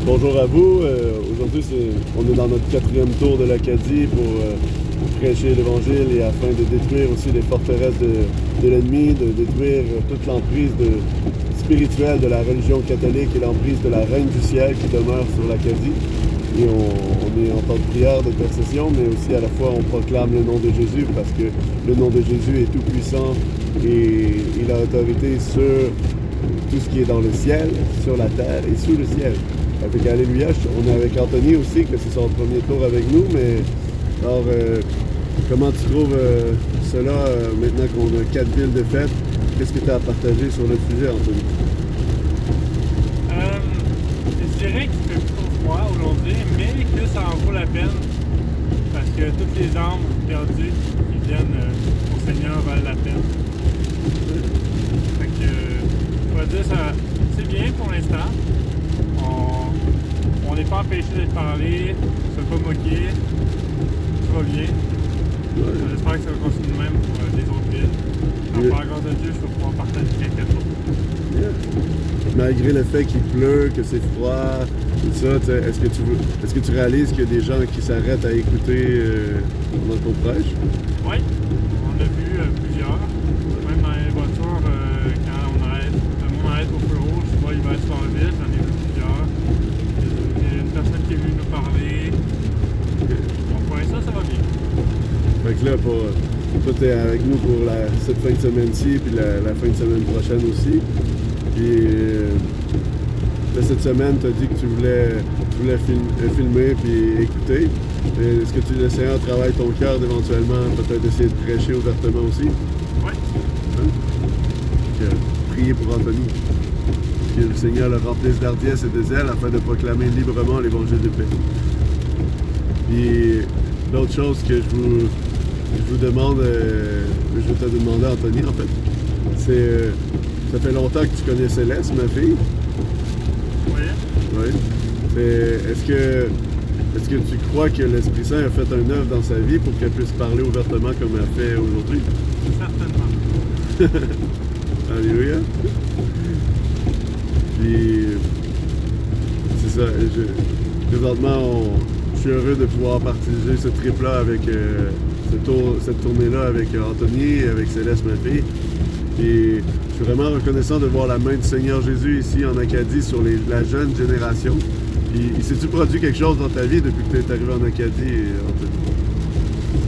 Bonjour à vous. Aujourd'hui, on est dans notre 4e tour de l'Acadie pour prêcher l'Évangile et afin de détruire aussi les forteresses de l'ennemi, de détruire toute l'emprise spirituelle de la religion catholique et l'emprise de la Reine du ciel qui demeure sur l'Acadie. Et on est en temps de prière, d'intercession, mais aussi à la fois on proclame le nom de Jésus parce que le nom de Jésus est tout puissant et il a autorité sur tout ce qui est dans le ciel, sur la terre et sous le ciel. Avec Alléluia, on est avec Anthony aussi, que c'est son premier tour avec nous, mais alors comment tu trouves cela maintenant qu'on a 4 villes de fête? Qu'est-ce que tu as à partager sur le sujet, Anthony? Je dirais qu'il fait plutôt froid aujourd'hui, mais que ça en vaut la peine parce que toutes les âmes perdues qui viennent au Seigneur valent la peine. Fait que, je vais dire, c'est bien pour l'instant. On n'est pas empêché d'être parlé, on ne se fait pas moquer, tout va bien. Ouais. J'espère que ça va continuer de même pour les autres villes. Par la grâce de Dieu, je vais pouvoir partager quelques jours. Yeah. Malgré le fait qu'il pleut, que c'est froid, tout ça, est-ce que tu réalises qu'il y a des gens qui s'arrêtent à écouter pendant qu'on prêche? Oui, on a vu plusieurs. Même dans les voitures, quand le monde arrête au feu rouge, tu vois, il va être sur la ville, j'en ai vu plusieurs. Il y a une personne qui est venue nous parler. Donc pour l'instant, ça va bien. Fait que là, toi, t'es avec nous pour cette fin de semaine-ci, puis la fin de semaine prochaine aussi. Puis cette semaine, tu as dit que tu voulais filmer puis écouter. Est-ce que le Seigneur travaille ton cœur éventuellement, peut-être essayer de prêcher ouvertement aussi? Oui. Hein? Priez pour Anthony. Que le Seigneur le remplisse d'hardiesse et de zèle afin de proclamer librement l'évangile de paix. Puis l'autre chose que je vous demande, je vais te demander, Anthony, en fait, c'est ça fait longtemps que tu connais Céleste, ma fille? Oui. Oui. Est-ce que tu crois que l'Esprit Saint a fait un œuvre dans sa vie pour qu'elle puisse parler ouvertement comme elle fait aujourd'hui? Certainement. Alléluia. Puis, c'est ça. Présentement, je suis heureux de pouvoir partager ce trip-là avec cette tournée-là avec Anthony et avec Céleste, ma fille. Et je suis vraiment reconnaissant de voir la main du Seigneur Jésus ici en Acadie sur la jeune génération. Puis, s'est-tu produit quelque chose dans ta vie depuis que tu es arrivé en Acadie, Anthony?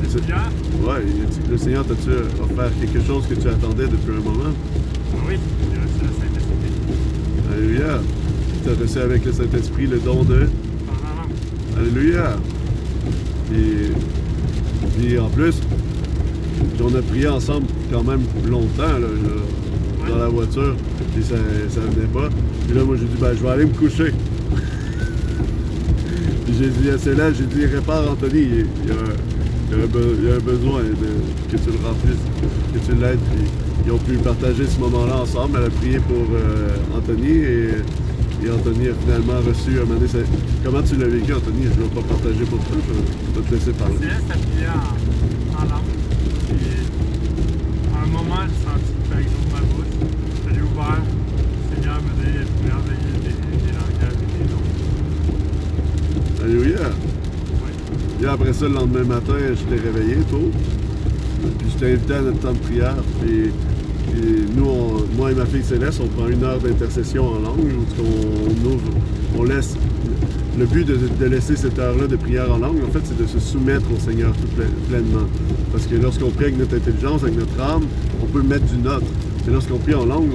C'est bien? Ouais, le Seigneur t'a-tu offert quelque chose que tu attendais depuis un moment? Oui, j'ai reçu le Saint-Esprit. Alléluia. Tu as reçu avec le Saint-Esprit le don de... Alléluia. Et en plus, on a prié ensemble quand même longtemps là, dans la voiture, puis ça venait pas. Puis là, moi, j'ai dit, je vais aller me coucher. Puis j'ai dit à Céleste, j'ai dit, répare Anthony, il y a un besoin que tu le remplisses, que tu l'aides. Puis ils ont pu partager ce moment-là ensemble. Elle a prié pour Anthony et Anthony a finalement reçu un moment donné. Comment tu l'as vécu, Anthony? Je ne vais pas partager pour toi, je vais te laisser parler. Céleste a prié en langue. À un moment, j'ai senti que fallait que j'ouvre ma bouche. Je l'ai ouvert. Le Seigneur me dit merveilleux des langages et des noms. Alléluia. Oui. Et après ça, le lendemain matin, je t'ai réveillé tôt. Puis je t'ai invité à notre temps de prière. Puis nous, moi et ma fille Céleste, on prend 1 heure d'intercession en langue, où on laisse. Le but de laisser cette heure-là de prière en langue, en fait, c'est de se soumettre au Seigneur tout pleinement. Parce que lorsqu'on prie avec notre intelligence, avec notre âme, on peut mettre du nôtre. Mais lorsqu'on prie en langue,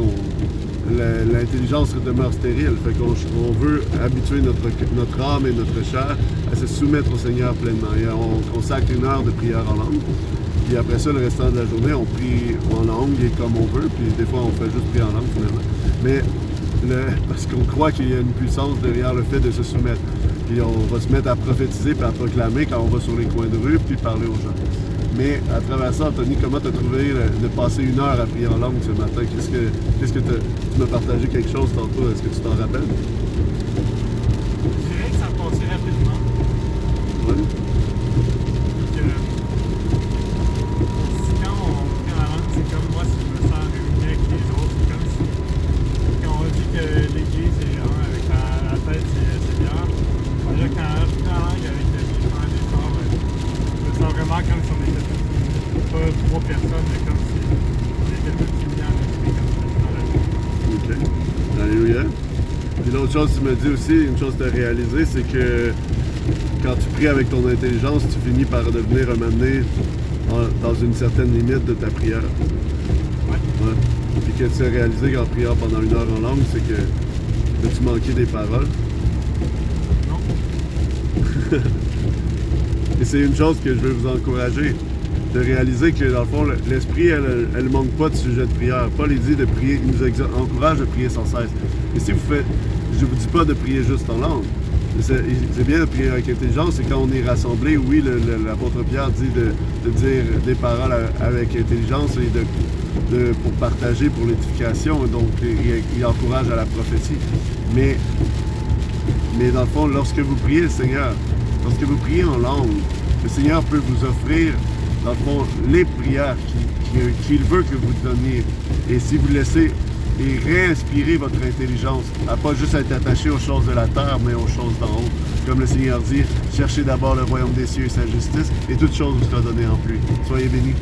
l'intelligence demeure stérile. Fait qu'on veut habituer notre âme et notre chair à se soumettre au Seigneur pleinement. Et on consacre 1 heure de prière en langue. Puis après ça, le restant de la journée, on prie en langue et comme on veut. Puis des fois, on fait juste prier en langue finalement. Mais parce qu'on croit qu'il y a une puissance derrière le fait de se soumettre. Puis on va se mettre à prophétiser et à proclamer quand on va sur les coins de rue puis parler aux gens. Mais à travers ça, Anthony, comment tu as trouvé de passer 1 heure à prier en langue ce matin? Qu'est-ce que tu m'as partagé quelque chose tantôt? Est-ce que tu t'en rappelles? Je dirais que ça passait rapidement. Oui. Quand on prie en langue, c'est comme moi, si je me sens réuni avec les autres, c'est comme si quand on dit que l'Église est un avec la tête, c'est bien. 3 personnes, mais comme si il y a quelqu'un qui vient en esprit comme ça dans la vie. OK. Alléluia. Puis l'autre chose que tu me dis aussi, une chose que tu as réalisé, c'est que quand tu pries avec ton intelligence, tu finis par devenir un moment donné dans une certaine limite de ta prière. Ouais. Ouais. Puis que tu as réalisé qu'en priant pendant 1 heure en langue, c'est que tu manquais des paroles. Non. Et c'est une chose que je veux vous encourager, de réaliser que dans le fond, l'esprit, elle manque pas de sujet de prière. Paul il dit de prier, il nous encourage de prier sans cesse. Et si vous faites, je vous dis pas de prier juste en langue. C'est bien de prier avec intelligence, et quand on est rassemblés, oui, l'apôtre Pierre dit de dire des paroles avec intelligence et pour partager, pour l'édification, donc il encourage à la prophétie. Mais dans le fond, lorsque vous priez le Seigneur, lorsque vous priez en langue, le Seigneur peut vous offrir, dans le fond, les prières qu'il veut que vous donniez. Et si vous laissez et réinspirer votre intelligence, à pas juste être attaché aux choses de la terre, mais aux choses d'en haut. Comme le Seigneur dit, cherchez d'abord le royaume des cieux et sa justice, et toute chose vous sera donnée en plus. Soyez bénis.